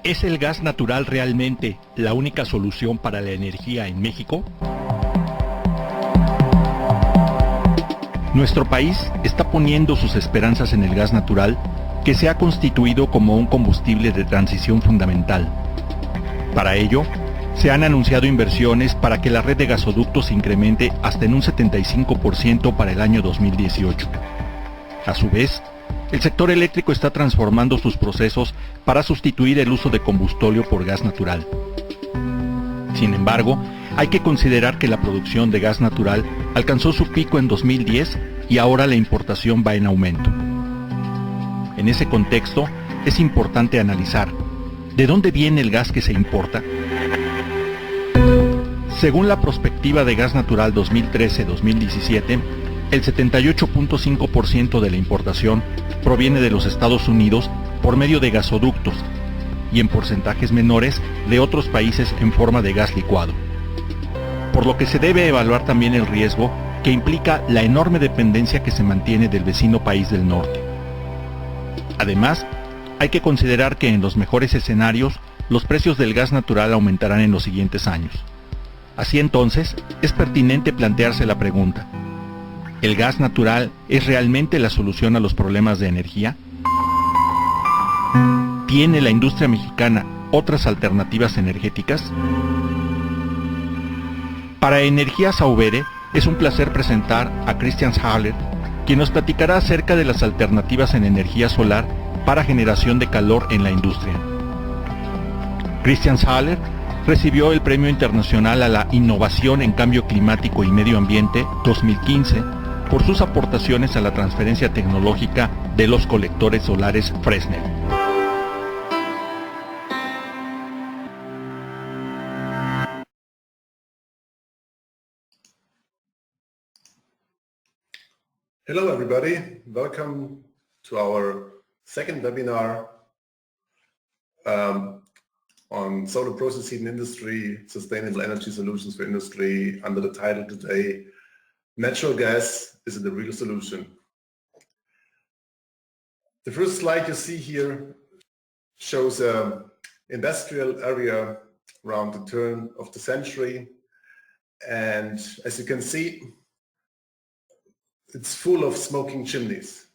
¿Es el gas natural realmente la única solución para la energía en México? Nuestro país está poniendo sus esperanzas en el gas natural, que se ha constituido como un combustible de transición fundamental. Para ello, se han anunciado inversiones para que la red de gasoductos se incremente hasta en un 75% para el año 2018. A su vez, el sector eléctrico está transformando sus procesos para sustituir el uso de combustóleo por gas natural. Sin embargo, hay que considerar que la producción de gas natural alcanzó su pico en 2010 y ahora la importación va en aumento. En ese contexto, es importante analizar ¿de dónde viene el gas que se importa? Según la Prospectiva de Gas Natural 2013-2017, el 78.5% de la importación proviene de los Estados Unidos por medio de gasoductos y en porcentajes menores de otros países en forma de gas licuado. Por lo que se debe evaluar también el riesgo que implica la enorme dependencia que se mantiene del vecino país del norte. Además, hay que considerar que en los mejores escenarios, los precios del gas natural aumentarán en los siguientes años. Así entonces, es pertinente plantearse la pregunta: ¿el gas natural es realmente la solución a los problemas de energía? ¿Tiene la industria mexicana otras alternativas energéticas? Para Energías Saubere es un placer presentar a Christian Haller, quien nos platicará acerca de las alternativas en energía solar para generación de calor en la industria. Christian Haller recibió el Premio Internacional a la Innovación en Cambio Climático y Medio Ambiente 2015 por sus aportaciones a la transferencia tecnológica de los colectores solares Fresnel. Hello everybody, welcome to our second webinar on solar process heating industry, sustainable energy solutions for industry, under the title today, Natural Gas, is it the real solution? The first slide you see here shows an industrial area around the turn of the century, and as you can see, it's full of smoking chimneys.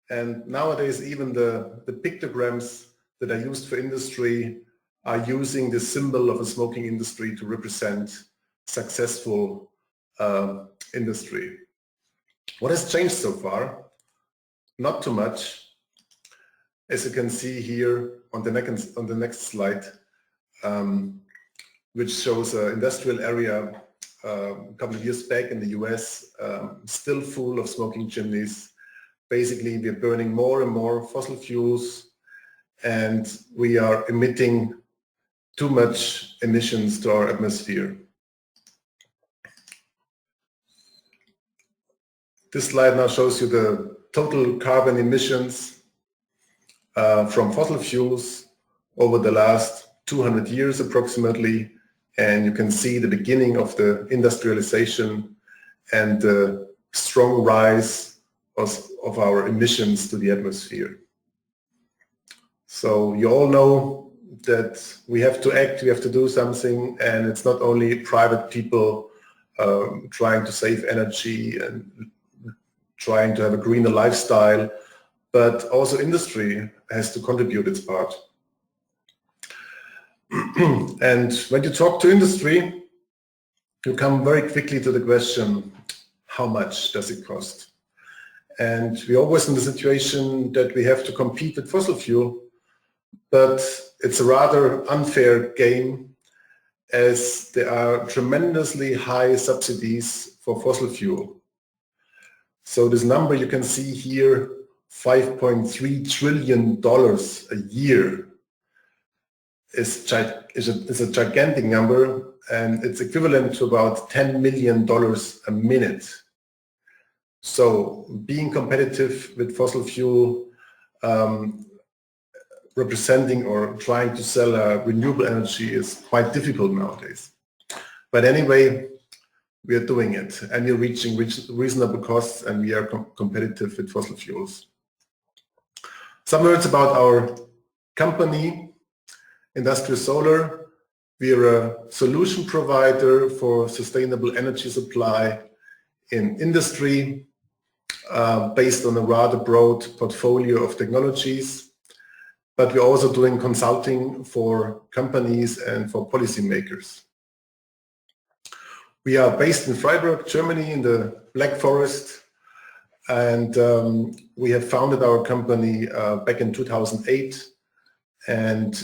And nowadays even the pictograms that are used for industry are using the symbol of a smoking industry to represent successful industry. What has changed so far? Not too much. As you can see here on the next slide, which shows an industrial area a couple of years back in the US, still full of smoking chimneys. Basically, we're burning more and more fossil fuels, and we are emitting too much emissions to our atmosphere. This slide now shows you the total carbon emissions from fossil fuels over the last 200 years approximately. And you can see the beginning of the industrialization and the strong rise of our emissions to the atmosphere. So you all know that we have to act, we have to do something, and it's not only private people trying to save energy and trying to have a greener lifestyle, but also industry has to contribute its part. And when you talk to industry, you come very quickly to the question, how much does it cost? And we're always in the situation that we have to compete with fossil fuel, but it's a rather unfair game as there are tremendously high subsidies for fossil fuel. So this number you can see here, $5.3 trillion a year, is a gigantic number, and it's equivalent to about $10 million a minute. So being competitive with fossil fuel, representing or trying to sell renewable energy is quite difficult nowadays. But anyway, we are doing it, and we're reaching reasonable costs, and we are competitive with fossil fuels. Some words about our company. Industrial Solar, we are a solution provider for sustainable energy supply in industry, based on a rather broad portfolio of technologies, but we're also doing consulting for companies and for policymakers. We are based in Freiburg, Germany, in the Black Forest, and we have founded our company back in 2008, and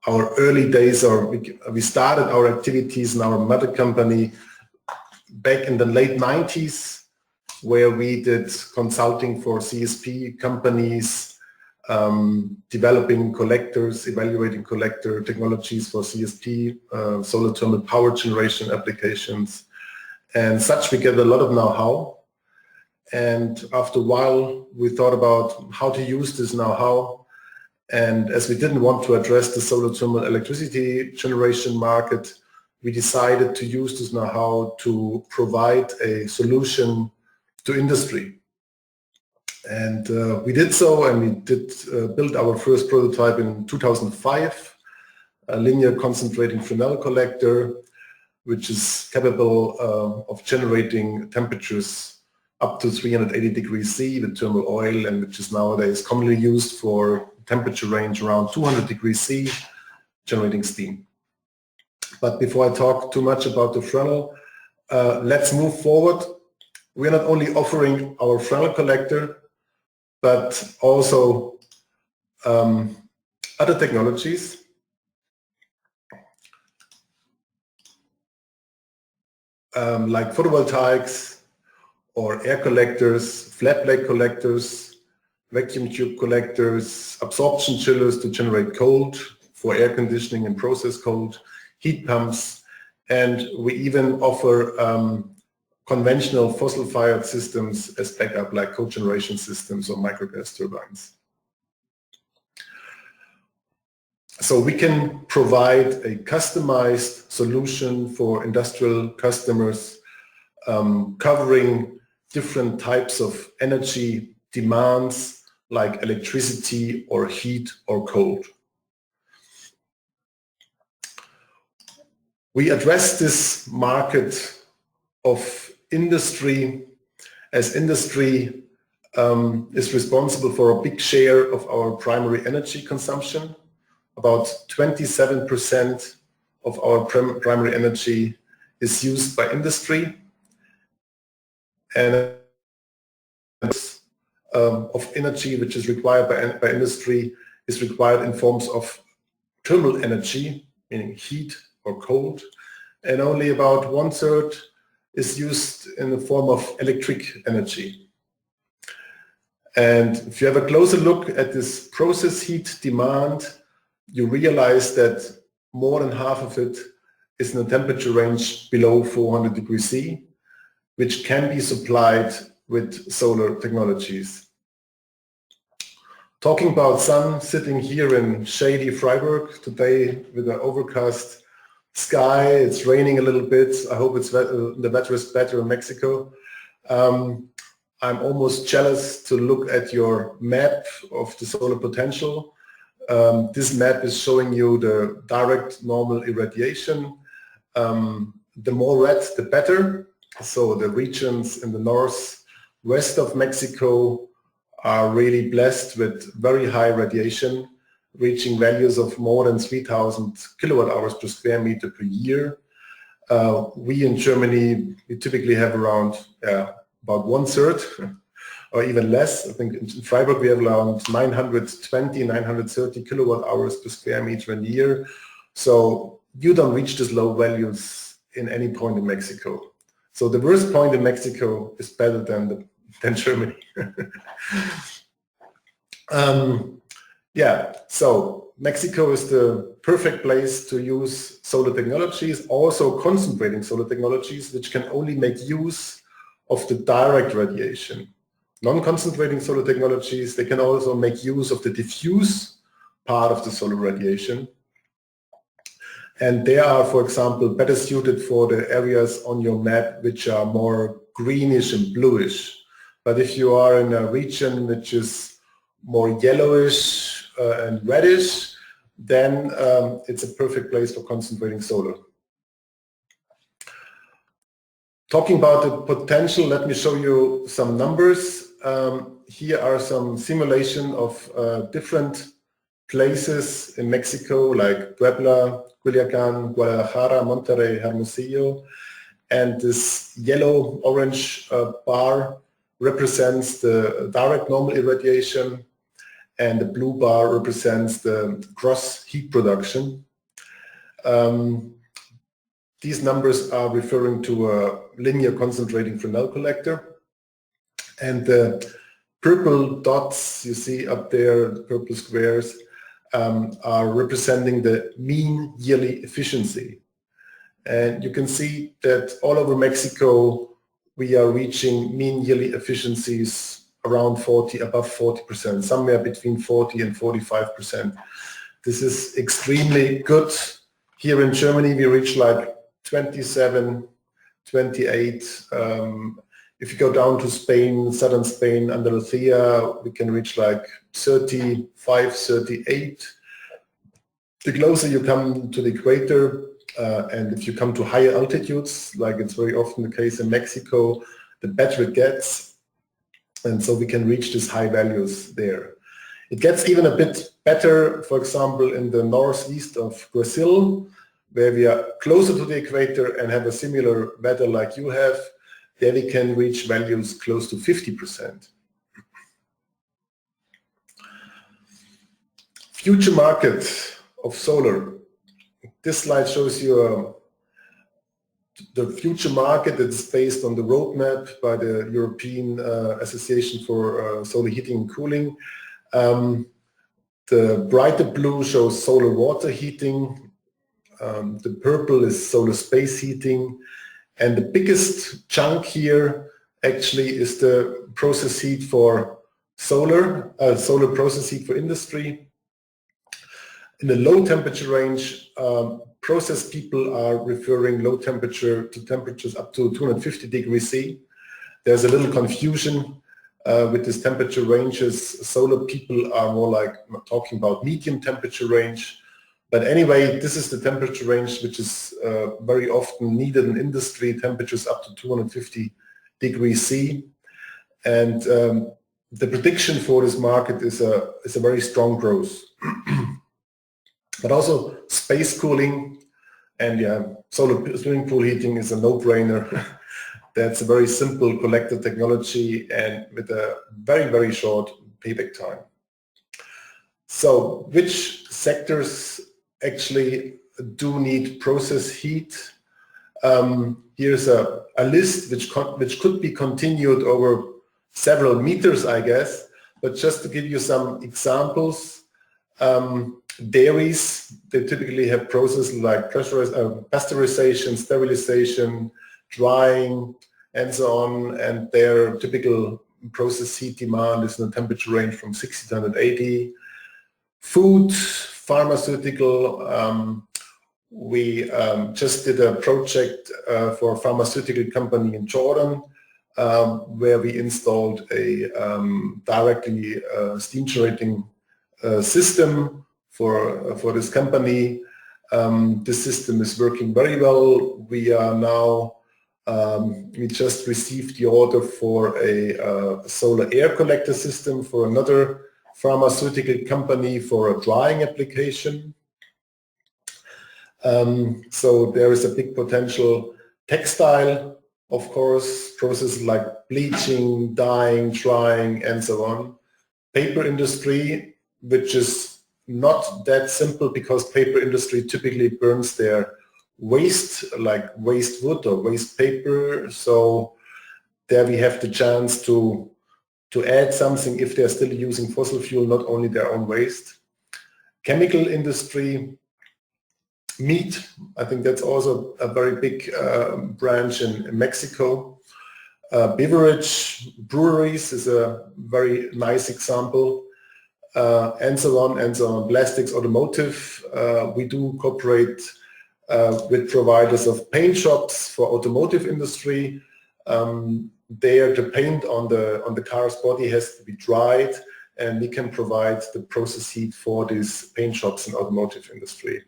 our early days, we started our activities in our mother company back in the late 90s, where we did consulting for CSP companies, developing collectors, evaluating collector technologies for CSP, solar thermal power generation applications. And such we get a lot of know-how. And after a while, we thought about how to use this know-how. And as we didn't want to address the solar thermal electricity generation market, we decided to use this know-how to provide a solution to industry. And we did so, and we did build our first prototype in 2005, a linear concentrating Fresnel collector, which is capable of generating temperatures up to 380 degrees C with thermal oil, and which is nowadays commonly used for temperature range around 200 degrees C, generating steam. But before I talk too much about the Fresnel, let's move forward. We're not only offering our Fresnel collector, but also other technologies. Like photovoltaics or air collectors, flat plate collectors, vacuum tube collectors, absorption chillers to generate cold for air conditioning and process cold, heat pumps, and we even offer conventional fossil-fired systems as backup, like cogeneration systems or microgas turbines. So we can provide a customized solution for industrial customers, covering different types of energy demands like electricity or heat or cold. We address this market of industry, as industry is responsible for a big share of our primary energy consumption. About 27% of our primary energy is used by industry, and of energy which is required by industry is required in forms of thermal energy, meaning heat or cold, and only about 1/3 is used in the form of electric energy. And if you have a closer look at this process heat demand, you realize that more than half of it is in a temperature range below 400 degrees C, which can be supplied with solar technologies. Talking about sun, sitting here in shady Freiburg today with an overcast sky, it's raining a little bit. I hope the weather is better in Mexico. I'm almost jealous to look at your map of the solar potential. This map is showing you the direct normal irradiation. The more red, the better. So the regions in the northwest of Mexico are really blessed with very high radiation, reaching values of more than 3,000 kilowatt hours per square meter per year. We in Germany, we typically have around about 1/3 or even less. I think in Freiburg we have around 920, 930 kilowatt hours per square meter a year. So you don't reach these low values in any point in Mexico. So the worst point in Mexico is better than Germany. So Mexico is the perfect place to use solar technologies, also concentrating solar technologies, which can only make use of the direct radiation. Non-concentrating solar technologies, they can also make use of the diffuse part of the solar radiation. And they are, for example, better suited for the areas on your map which are more greenish and bluish. But if you are in a region which is more yellowish and reddish, then it's a perfect place for concentrating solar. Talking about the potential, let me show you some numbers. Here are some simulation of different places in Mexico, like Puebla, Culiacan, Guadalajara, Monterrey, Hermosillo. And this yellow-orange bar represents the direct normal irradiation, and the blue bar represents the gross heat production. These numbers are referring to a linear concentrating Fresnel collector. And the purple dots you see up there, the purple squares, are representing the mean yearly efficiency. And you can see that all over Mexico, we are reaching mean yearly efficiencies around above 40%, somewhere between 40 and 45%. This is extremely good. Here in Germany, we reach like 27, 28. If you go down to Spain, southern Spain, Andalusia, we can reach like 35, 38. The closer you come to the equator, and if you come to higher altitudes, like it's very often the case in Mexico, the better it gets. And so we can reach these high values there. It gets even a bit better, for example, in the northeast of Brazil, where we are closer to the equator and have a similar weather like you have. There we can reach values close to 50%. Future market of solar. This slide shows you the future market that is based on the roadmap by the European Association for Solar Heating and Cooling. The brighter blue shows solar water heating. The purple is solar space heating. And the biggest chunk here actually is the process heat for solar process heat for industry. In the low temperature range, process people are referring low temperature to temperatures up to 250 degrees C. There's a little confusion with these temperature ranges. Solar people are more like talking about medium temperature range. But anyway, this is the temperature range which is very often needed in industry, temperatures up to 250 degrees C. And the prediction for this market is a very strong growth. But also space cooling and solar swimming pool heating is a no-brainer. That's a very simple collector technology and with a very, very short payback time. So which sectors actually do need process heat? Here's a list which could be continued over several meters, I guess, but just to give you some examples, dairies, they typically have processes like pasteurization, sterilization, drying, and so on, and their typical process heat demand is in a temperature range from 60 to 180. Food, pharmaceutical, we just did a project for a pharmaceutical company in Jordan where we installed a directly steam generating system for this company. This system is working very well. We are now, we just received the order for a solar air collector system for another pharmaceutical company for a drying application. So there is a big potential. Textile, of course, processes like bleaching, dyeing, drying, and so on. Paper industry, which is not that simple because paper industry typically burns their waste, like waste wood or waste paper. So there we have the chance to add something if they're still using fossil fuel, not only their own waste. Chemical industry, meat, I think that's also a very big branch in Mexico. Beverage, breweries is a very nice example, and so on and so on. Plastics, automotive, we do cooperate with providers of paint shops for automotive industry. There, the paint on the car's body has to be dried. and we can provide the process heat for these paint shops and automotive industry.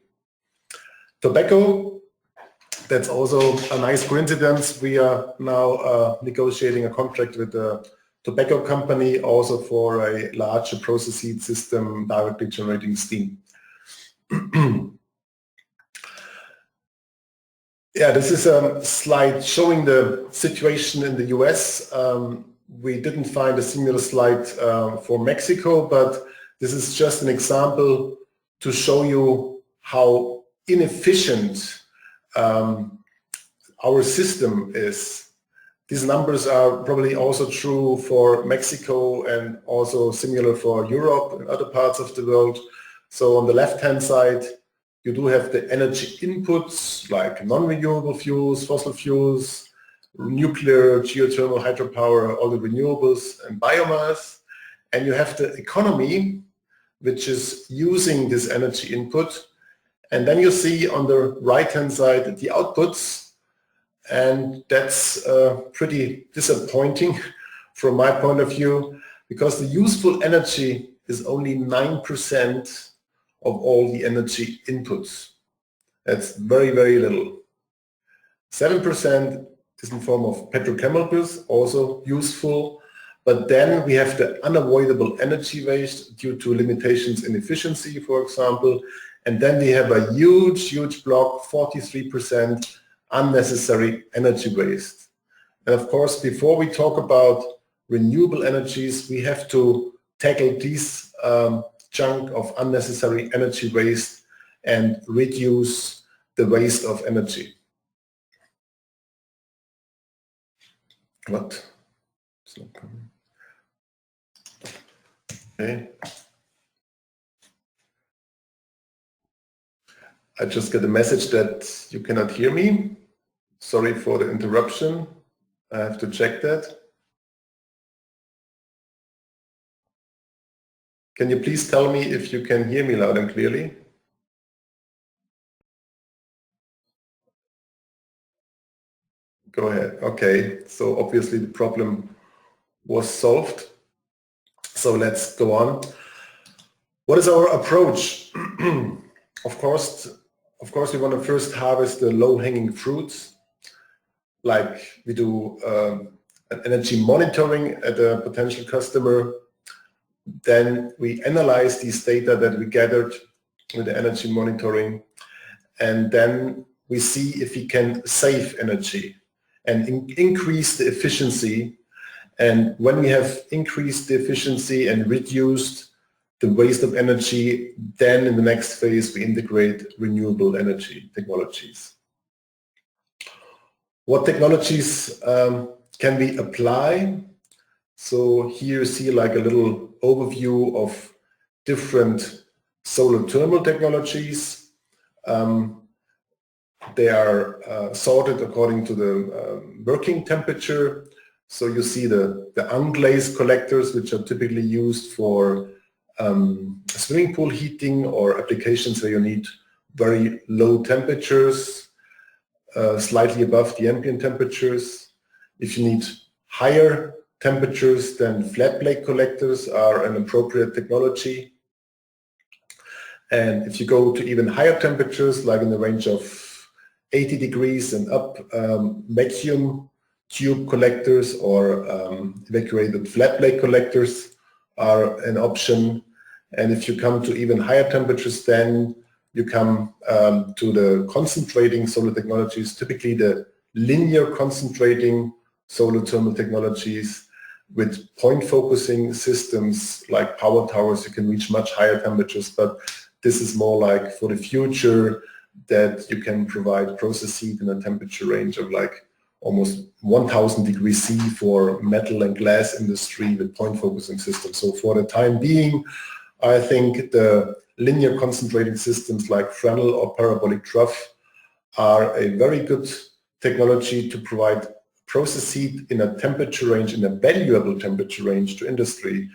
Tobacco, that's also a nice coincidence. We are now negotiating a contract with a tobacco company also for a larger process heat system directly generating steam. Yeah, this is a slide showing the situation in the US. We didn't find a similar slide for Mexico, but this is just an example to show you how inefficient our system is. These numbers are probably also true for Mexico and also similar for Europe and other parts of the world. So on the left-hand side, you do have the energy inputs like non-renewable fuels, fossil fuels, nuclear, geothermal, hydropower, all the renewables and biomass. And you have the economy, which is using this energy input. And then you see on the right-hand side the outputs. And that's pretty disappointing from my point of view, because the useful energy is only 9% of all the energy inputs. That's very, very little. 7% is in form of petrochemicals, also useful, but then we have the unavoidable energy waste due to limitations in efficiency, for example, and then we have a huge, huge block, 43% unnecessary energy waste. And of course, before we talk about renewable energies, we have to tackle these chunk of unnecessary energy waste and reduce the waste of energy. What? It's not coming. Okay. I just get a message that you cannot hear me. Sorry for the interruption. I have to check that. Can you please tell me if you can hear me loud and clearly? Go ahead. Okay, so obviously the problem was solved. So let's go on. What is our approach? Of course, we want to first harvest the low-hanging fruits, like we do an energy monitoring at a potential customer. Then we analyze these data that we gathered with the energy monitoring, and then we see if we can save energy and increase the efficiency. And when we have increased the efficiency and reduced the waste of energy, then in the next phase we integrate renewable energy technologies. What technologies can we apply? So here you see like a little overview of different solar thermal technologies. They are sorted according to the working temperature. So you see the unglazed collectors, which are typically used for swimming pool heating or applications where you need very low temperatures, slightly above the ambient temperatures. If you need higher temperatures, then flat plate collectors are an appropriate technology. And if you go to even higher temperatures, like in the range of 80 degrees and up, vacuum tube collectors or evacuated flat plate collectors are an option. And if you come to even higher temperatures, then you come to the concentrating solar technologies, typically the linear concentrating solar thermal technologies with point focusing systems like power towers. You can reach much higher temperatures, but this is more like for the future that you can provide process heat in a temperature range of like almost 1000 degrees C for metal and glass industry with point focusing systems. So for the time being, I think the linear concentrating systems like Fresnel or parabolic trough are a very good technology to provide process heat in a temperature range, in a valuable temperature range to industry.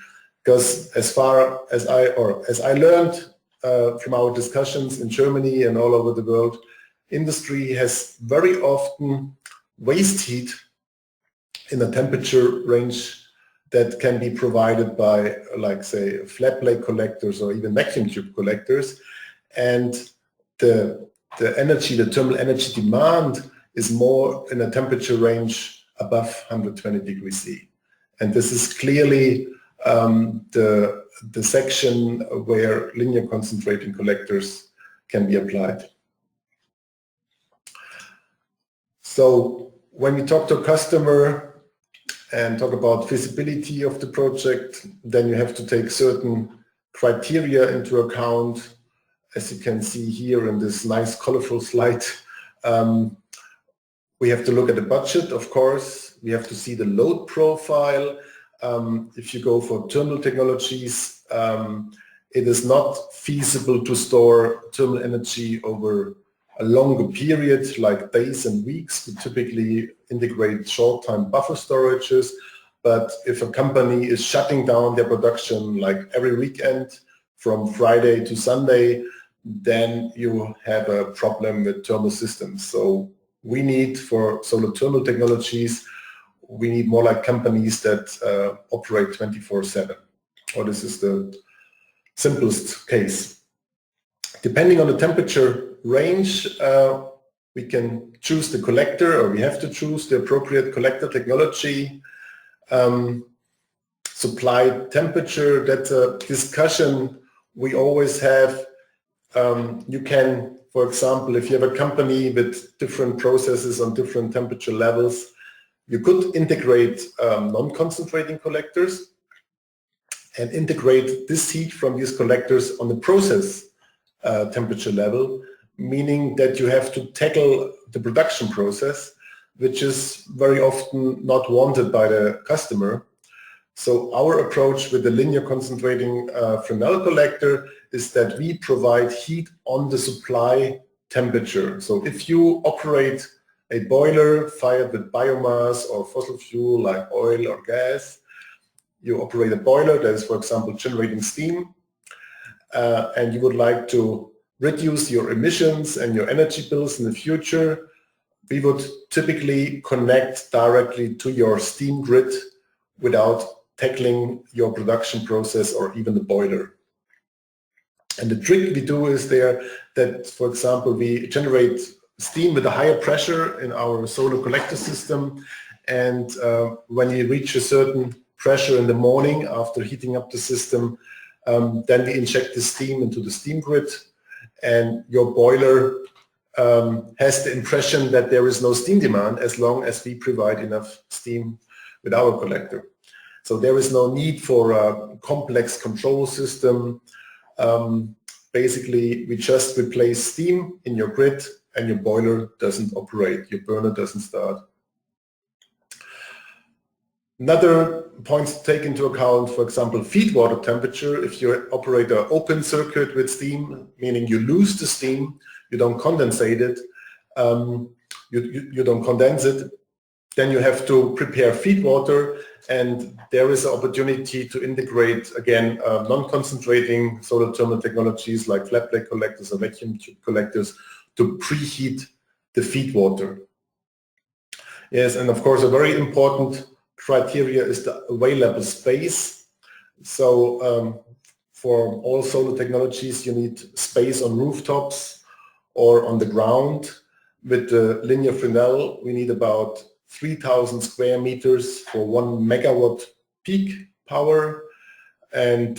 Because as I learned from our discussions in Germany and all over the world, industry has very often waste heat in a temperature range that can be provided by, like, say, flat plate collectors or even vacuum tube collectors. And the energy, the thermal energy demand is more in a temperature range above 120 degrees C. And this is clearly the section where linear concentrating collectors can be applied. So when we talk to a customer and talk about feasibility of the project, then you have to take certain criteria into account. As you can see here in this nice colorful slide, we have to look at the budget, of course. We have to see the load profile. If you go for thermal technologies, it is not feasible to store thermal energy over a longer period, like days and weeks. We typically integrate short-time buffer storages. But if a company is shutting down their production like every weekend from Friday to Sunday, then you have a problem with thermal systems. So we need, for solar thermal technologies, we need more like companies that operate 24/7. Or this is the simplest case. Depending on the temperature range, we can choose the collector, or we have to choose the appropriate collector technology. Supply temperature, that's a discussion we always have. You can, for example, if you have a company with different processes on different temperature levels, you could integrate non-concentrating collectors and integrate this heat from these collectors on the process temperature level, meaning that you have to tackle the production process, which is very often not wanted by the customer. So our approach with the linear concentrating Fresnel collector is that we provide heat on the supply temperature. So if you operate a boiler fired with biomass or fossil fuel like oil or gas, you operate a boiler that is, for example, generating steam, and you would like to reduce your emissions and your energy bills in the future, we would typically connect directly to your steam grid without tackling your production process or even the boiler. And the trick we do is there that, for example, we generate steam with a higher pressure in our solar collector system, and when you reach a certain pressure in the morning after heating up the system, then we inject the steam into the steam grid, and your boiler has the impression that there is no steam demand as long as we provide enough steam with our collector. So there is no need for a complex control system. Basically, we just replace steam in your grid and your boiler doesn't operate, your burner doesn't start. Another point to take into account, for example, feed water temperature. If you operate an open circuit with steam, meaning you lose the steam, you don't condensate it, you don't condense it, then you have to prepare feed water, and there is an opportunity to integrate, again, non-concentrating solar thermal technologies like flat plate collectors or vacuum tube collectors to preheat the feed water. Yes, and of course a very important criteria is the available space. So for all solar technologies you need space on rooftops or on the ground. With the linear Fresnel we need about 3,000 square meters for 1 megawatt peak power, and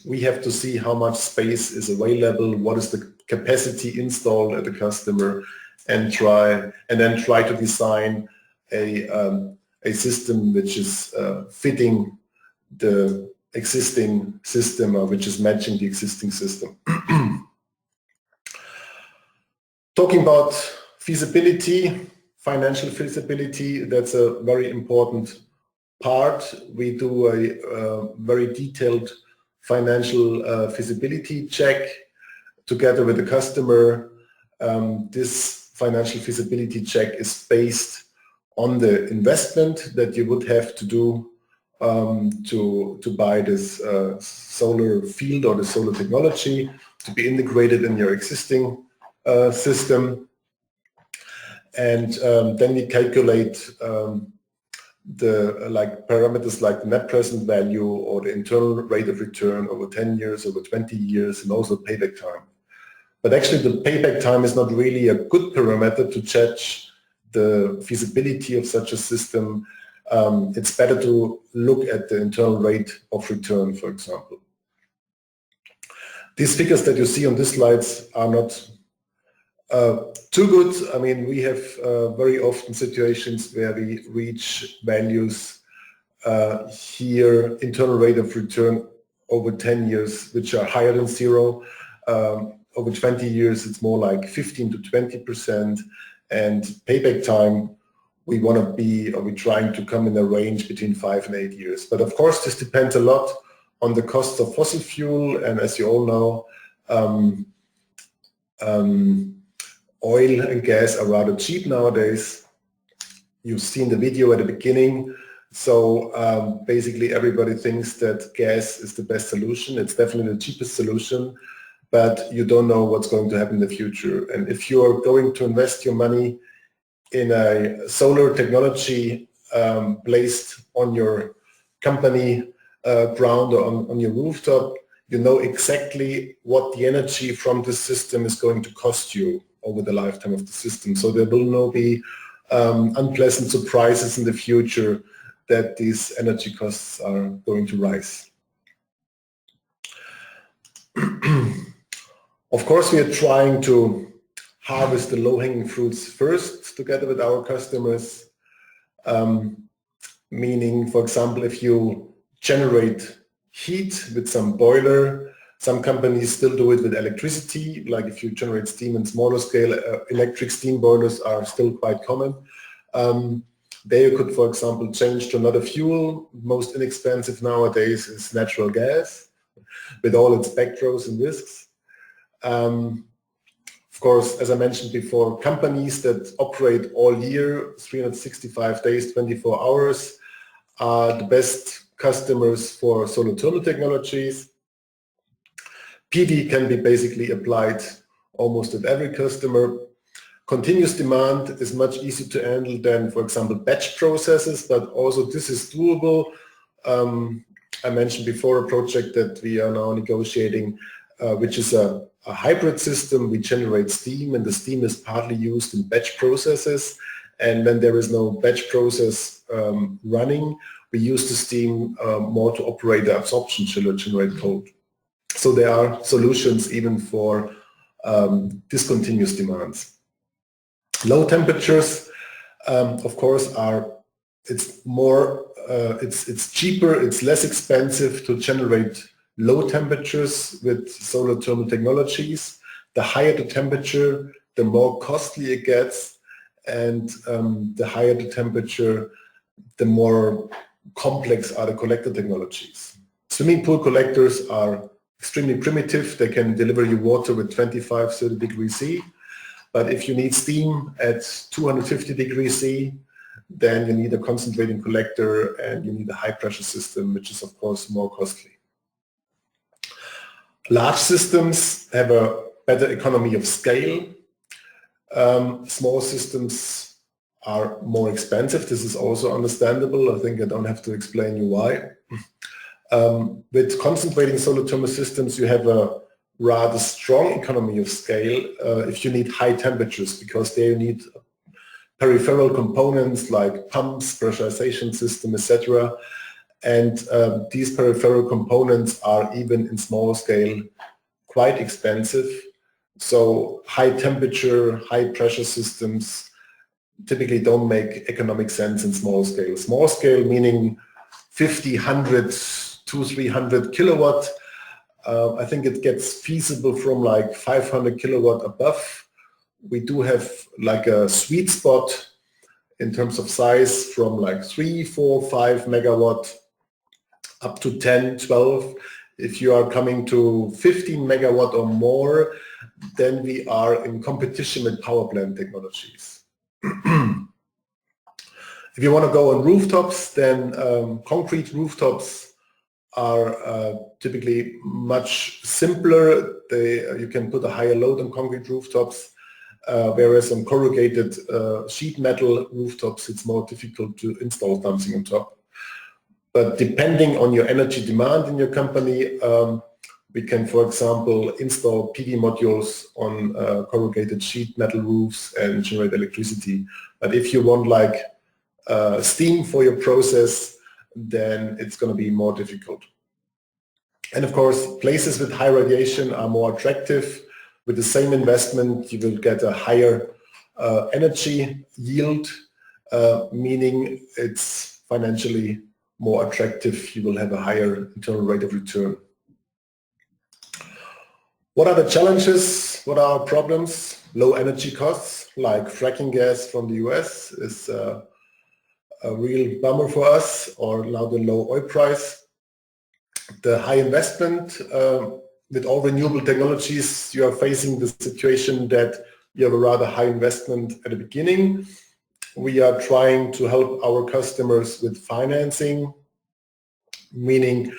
we have to see how much space is available, what is the capacity installed at the customer, and then try to design a system which is fitting the existing system, or which is matching the existing system. Talking about feasibility, financial feasibility, that's a very important part. We do a very detailed financial feasibility check together with the customer. This financial feasibility check is based on the investment that you would have to do to buy this solar field or the solar technology to be integrated in your existing system. And then we calculate the parameters like net present value or the internal rate of return over 10 years, over 20 years, and also payback time. But actually the payback time is not really a good parameter to judge the feasibility of such a system. It's better to look at the internal rate of return, for example. These figures that you see on these slides are not too good. I mean, we have very often situations where we reach values here, internal rate of return over 10 years, which are higher than zero. Over 20 years, it's more like 15 to 20%. And payback time, we want to be, or we're trying to come in a range between 5 and 8 years. But of course, this depends a lot on the cost of fossil fuel. And as you all know, oil and gas are rather cheap nowadays. You've seen the video at the beginning. So basically everybody thinks that gas is the best solution. It's definitely the cheapest solution, but you don't know what's going to happen in the future. And if you're going to invest your money in a solar technology placed on your company ground or on your rooftop, you know exactly what the energy from the system is going to cost you over the lifetime of the system. So there will not be unpleasant surprises in the future that these energy costs are going to rise. Of course, we are trying to harvest the low-hanging fruits first together with our customers, meaning, for example, if you generate heat with some boiler, some companies still do it with electricity, like if you generate steam in smaller scale, electric steam boilers are still quite common. There you could, for example, change to another fuel. Most inexpensive nowadays is natural gas, with all its back pros and risks. Of course, as I mentioned before, companies that operate all year, 365 days, 24 hours, are the best customers for solar thermal technologies. PV can be basically applied almost at every customer. Continuous demand is much easier to handle than, for example, batch processes, but also this is doable. I mentioned before a project that we are now negotiating, which is a hybrid system. We generate steam, and the steam is partly used in batch processes. And when there is no batch process running, we use the steam more to operate the absorption chiller, generate cold. So there are solutions even for discontinuous demands. Low temperatures, of course, it's cheaper, it's less expensive to generate low temperatures with solar thermal technologies. The higher the temperature, the more costly it gets, and the higher the temperature, the more complex are the collector technologies. Swimming pool collectors are extremely primitive. They can deliver you water with 25, 30 degrees C. But if you need steam at 250 degrees C, then you need a concentrating collector and you need a high pressure system, which is of course more costly. Large systems have a better economy of scale. Small systems are more expensive. This is also understandable. I think I don't have to explain you why. With concentrating solar thermal systems, you have a rather strong economy of scale if you need high temperatures, because there you need peripheral components like pumps, pressurization system, etc. And these peripheral components are even in small scale quite expensive. So high temperature, high pressure systems typically don't make economic sense in small scale. Small scale meaning 50, 100, 200, 300 kilowatt. I think it gets feasible from like 500 kilowatt above. We do have like a sweet spot in terms of size from like 3, 4, 5 megawatt up to 10, 12. If you are coming to 15 megawatt or more, then we are in competition with power plant technologies. If you want to go on rooftops, then concrete rooftops are typically much simpler. You can put a higher load on concrete rooftops. whereas on corrugated sheet metal rooftops it's more difficult to install something on top. But depending on your energy demand in your company, we can, for example, install PV modules on corrugated sheet metal roofs and generate electricity. But if you want like steam for your process, then it's going to be more difficult. And of course, places with high radiation are more attractive. With the same investment, you will get a higher energy yield, meaning it's financially more attractive. You will have a higher internal rate of return. What are the challenges? What are our problems? Low energy costs, like fracking gas from the US is a real bummer for us, or now the low oil price. The high investment, with all renewable technologies, you are facing the situation that you have a rather high investment at the beginning. We are trying to help our customers with financing, meaning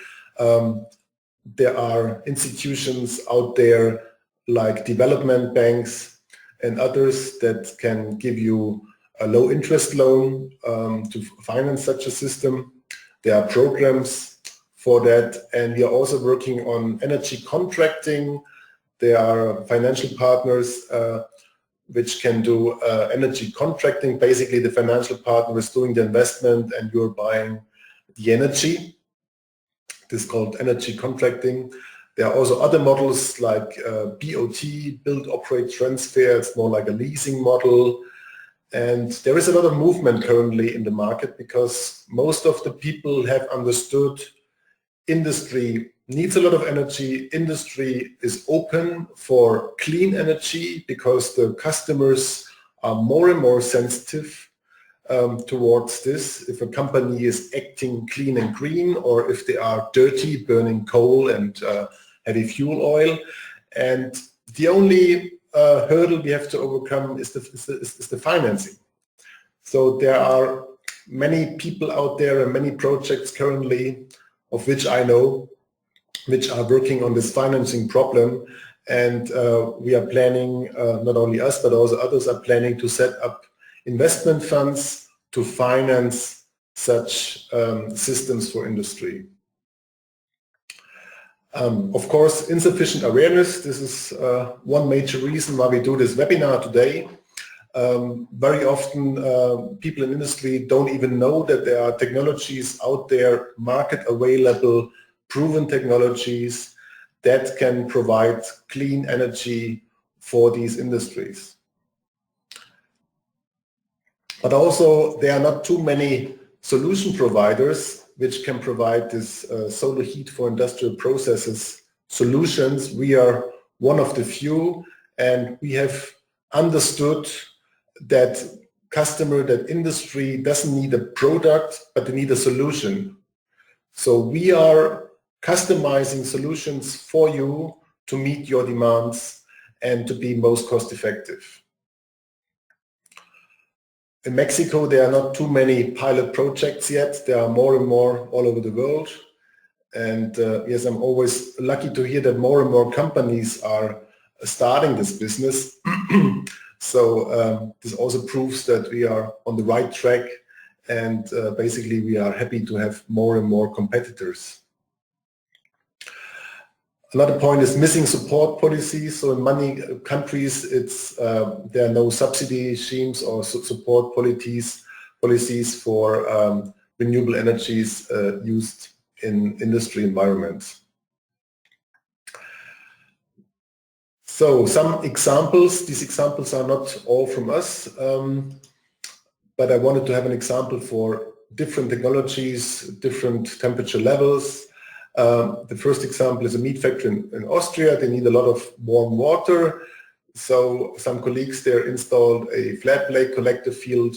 there are institutions out there like development banks and others that can give you a low interest loan to finance such a system. There are programs for that, and we are also working on energy contracting. There are financial partners which can do energy contracting. Basically, the financial partner is doing the investment and you're buying the energy. This is called energy contracting. There are also other models like BOT, build, operate, transfer. It's more like a leasing model. And there is a lot of movement currently in the market because most of the people have understood industry needs a lot of energy. Industry is open for clean energy because the customers are more and more sensitive towards this. If a company is acting clean and green, or if they are dirty, burning coal and heavy fuel oil. And the only hurdle we have to overcome is the financing. So there are many people out there and many projects currently, of which I know, which are working on this financing problem. And we are planning, not only us, but also others are planning to set up investment funds to finance such systems for industry. Of course, insufficient awareness. This is one major reason why we do this webinar today. Very often people in industry don't even know that there are technologies out there, market available, proven technologies that can provide clean energy for these industries. But also there are not too many solution providers which can provide this solar heat for industrial processes solutions. We are one of the few, and we have understood that that industry doesn't need a product, but they need a solution. So we are customizing solutions for you to meet your demands and to be most cost effective. In Mexico, there are not too many pilot projects yet. There are more and more all over the world. And yes, I'm always lucky to hear that more and more companies are starting this business. So this also proves that we are on the right track, and basically we are happy to have more and more competitors. Another point is missing support policies. So in many countries, there are no subsidy regimes or support policies for renewable energies used in industry environments. So some examples. These examples are not all from us, but I wanted to have an example for different technologies, different temperature levels. The first example is a meat factory in Austria. They need a lot of warm water. So some colleagues there installed a flat plate collector field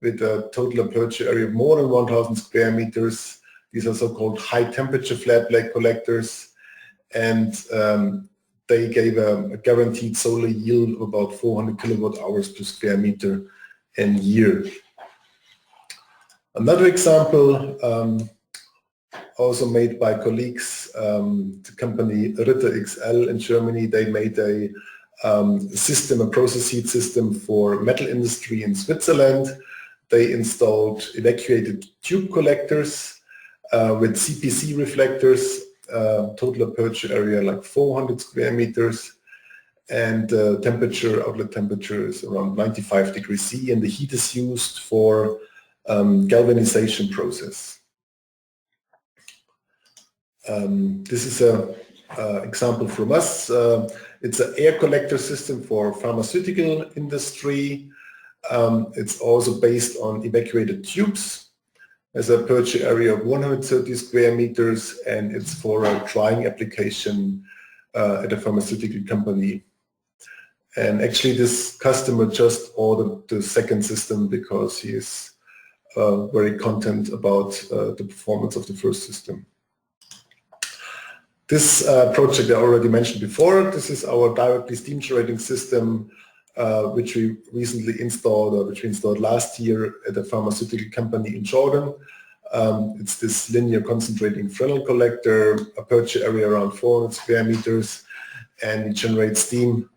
with a total aperture area of more than 1,000 square meters. These are so-called high temperature flat plate collectors. And they gave a guaranteed solar yield of about 400 kilowatt hours per square meter and year. Another example, also made by colleagues, the company Ritter XL in Germany. They made a system, a process heat system for metal industry in Switzerland. They installed evacuated tube collectors with CPC reflectors, total aperture area like 400 square meters, and outlet temperature is around 95 degrees C, and the heat is used for galvanization process. This is an example from us. It's an air collector system for pharmaceutical industry. It's also based on evacuated tubes. There's an aperture area of 130 square meters, and it's for a drying application at a pharmaceutical company. And actually this customer just ordered the second system because he is very content about the performance of the first system. This project I already mentioned before. This is our directly steam generating system which we recently installed, or which we installed last year at a pharmaceutical company in Jordan. It's this linear concentrating Fresnel collector, aperture area around 400 square meters, and it generates steam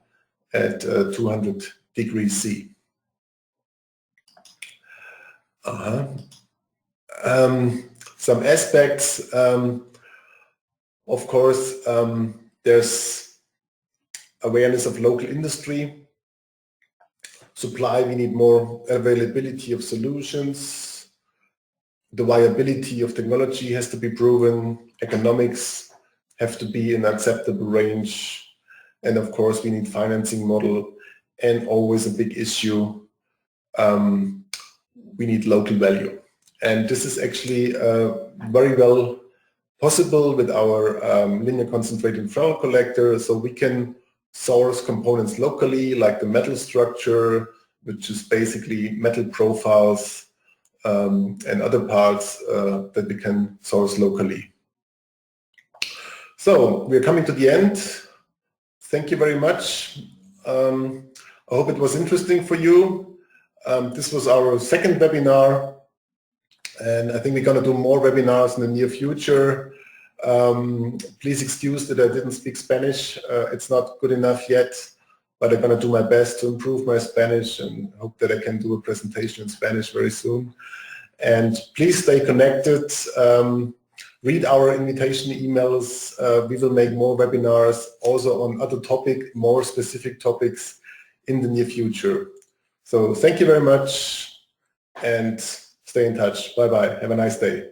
at 200 degrees C. Some aspects, of course, there's awareness of local industry. Supply, we need more availability of solutions. The viability of technology has to be proven. Economics have to be in an acceptable range. And of course, we need financing model, and always a big issue, we need local value. And this is actually very well possible with our linear concentrating Fresnel collector. So we can source components locally, like the metal structure, which is basically metal profiles, and other parts that we can source locally. So we're coming to the end. Thank you very much. I hope it was interesting for you. This was our second webinar, and I think we're going to do more webinars in the near future. Please excuse that I didn't speak Spanish. It's not good enough yet, but I'm going to do my best to improve my Spanish, and hope that I can do a presentation in Spanish very soon. And please stay connected. Read our invitation emails. We will make more webinars also on other topics, more specific topics in the near future. So thank you very much, and stay in touch. Bye-bye. Have a nice day.